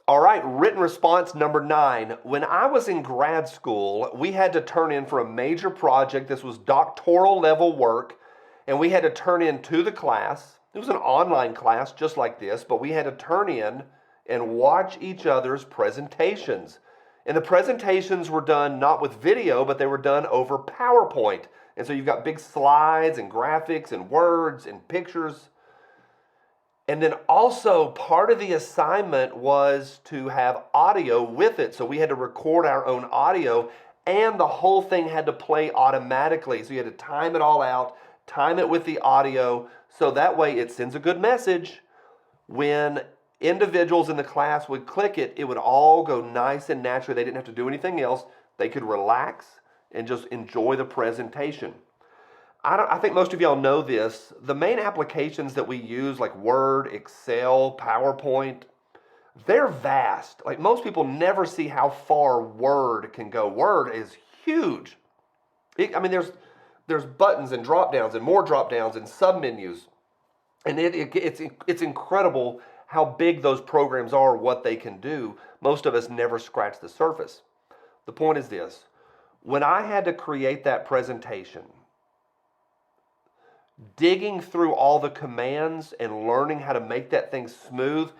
All right, written response number 9. When I was in grad school, we had to turn in for a major project. This was doctoral level work, and we had to turn in to the class. It was an online class just like this, but we had to turn in and watch each other's presentations. And the presentations were done not with video, but they were done over PowerPoint. And so you've got big slides and graphics and words and pictures. And then also part of the assignment was to have audio with it. So we had to record our own audio, and the whole thing had to play automatically. So you had to time it all out, time it with the audio, so that way it sends a good message. When individuals in the class would click it, it would all go nice and naturally. They didn't have to do anything else. They could relax and just enjoy the presentation. I think most of y'all know this. The main applications that we use, like Word, Excel, PowerPoint, they're vast. Like most people never see how far Word can go. Word is huge. There's buttons and drop downs and more drop downs and submenus, and it's incredible how big those programs are, what they can do. Most of us never scratch the surface. The point is this: when I had to create that presentation, digging through all the commands and learning how to make that thing smooth,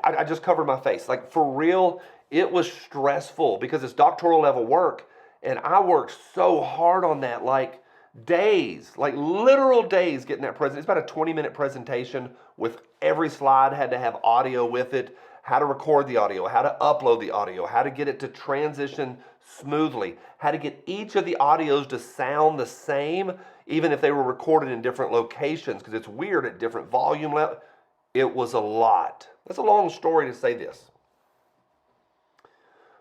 I just covered my face. Like for real, it was stressful because it's doctoral level work, and I worked so hard on that, like days, like literal days getting that presentation. It's about a 20-minute presentation with every slide had to have audio with it, how to record the audio, how to upload the audio, how to get it to transition smoothly, how to get each of the audios to sound the same, even if they were recorded in different locations, because it's weird at different volume levels. It was a lot. That's a long story to say this.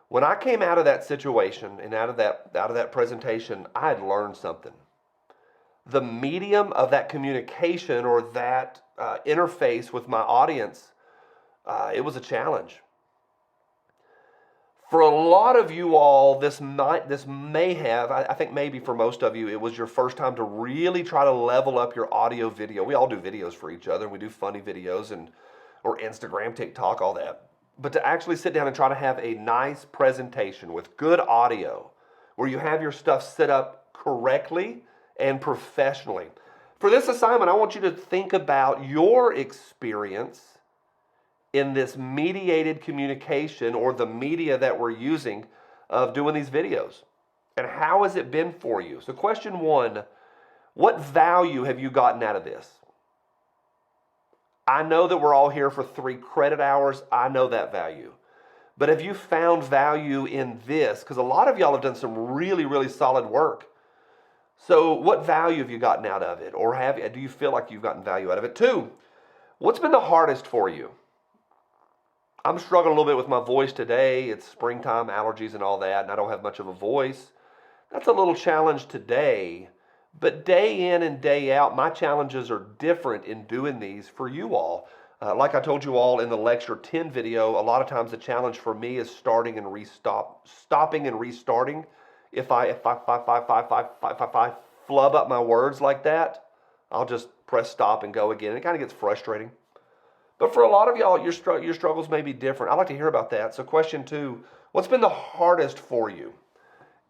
When I came out of that situation and out of that presentation, I had learned something. The medium of that communication or that interface with my audience, it was a challenge. For a lot of you all, this may have, I think maybe for most of you, it was your first time to really try to level up your audio video. We all do videos for each other. We do funny videos or Instagram, TikTok, all that. But to actually sit down and try to have a nice presentation with good audio, where you have your stuff set up correctly and professionally. For this assignment, I want you to think about your experience in this mediated communication, or the media that we're using of doing these videos. And how has it been for you? So question 1, what value have you gotten out of this? I know that we're all here for 3 credit hours. I know that value. But have you found value in this? Because a lot of y'all have done some really, really solid work. So what value have you gotten out of it? Or do you feel like you've gotten value out of it? 2, what's been the hardest for you? I'm struggling a little bit with my voice today. It's springtime, allergies and all that, and I don't have much of a voice. That's a little challenge today, but day in and day out, my challenges are different in doing these for you all. Like I told you all in the lecture 10 video, a lot of times the challenge for me is stopping and restarting. If I flub up my words like that, I'll just press stop and go again. It kind of gets frustrating. But for a lot of y'all, your struggles may be different. I'd like to hear about that. So question 2, what's been the hardest for you?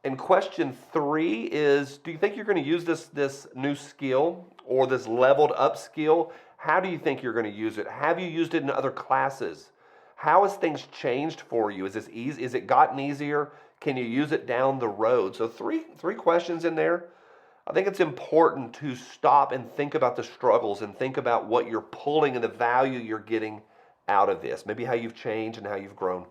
And question 3 is, do you think you're going to use this new skill or this leveled up skill? How do you think you're going to use it? Have you used it in other classes? How has things changed for you? Is this easy? Is it gotten easier? Can you use it down the road? So three questions in there. I think it's important to stop and think about the struggles and think about what you're pulling and the value you're getting out of this. Maybe how you've changed and how you've grown.